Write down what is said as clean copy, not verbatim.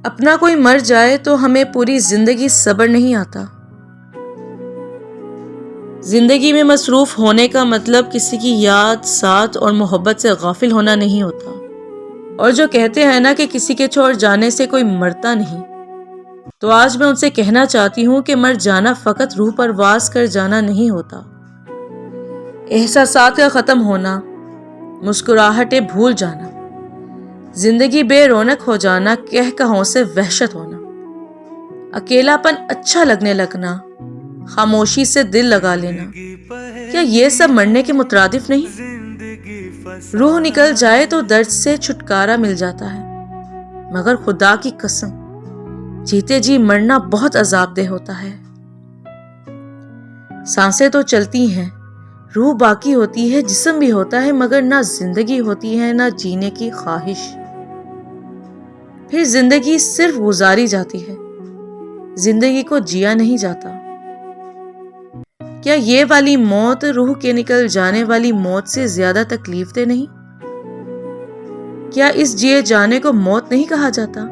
اپنا کوئی مر جائے تو ہمیں پوری زندگی صبر نہیں آتا۔ زندگی میں مصروف ہونے کا مطلب کسی کی یاد، ساتھ اور محبت سے غافل ہونا نہیں ہوتا۔ اور جو کہتے ہیں نا کہ کسی کے چھوڑ جانے سے کوئی مرتا نہیں، تو آج میں ان سے کہنا چاہتی ہوں کہ مر جانا فقط روح پرواز کر جانا نہیں ہوتا۔ احساسات کا ختم ہونا، مسکراہٹیں بھول جانا، زندگی بے رونق ہو جانا، کہکہوں سے وحشت ہونا، اکیلا پن اچھا لگنے لگنا، خاموشی سے دل لگا لینا، کیا یہ سب مرنے کے مترادف نہیں؟ روح نکل جائے تو درد سے چھٹکارا مل جاتا ہے، مگر خدا کی قسم جیتے جی مرنا بہت عذاب دہ ہوتا ہے۔ سانسیں تو چلتی ہیں، روح باقی ہوتی ہے، جسم بھی ہوتا ہے، مگر نہ زندگی ہوتی ہے نہ جینے کی خواہش۔ پھر زندگی صرف گزاری جاتی ہے، زندگی کو جیا نہیں جاتا۔ کیا یہ والی موت روح کے نکل جانے والی موت سے زیادہ تکلیف دہ نہیں؟ کیا اس جیے جانے کو موت نہیں کہا جاتا؟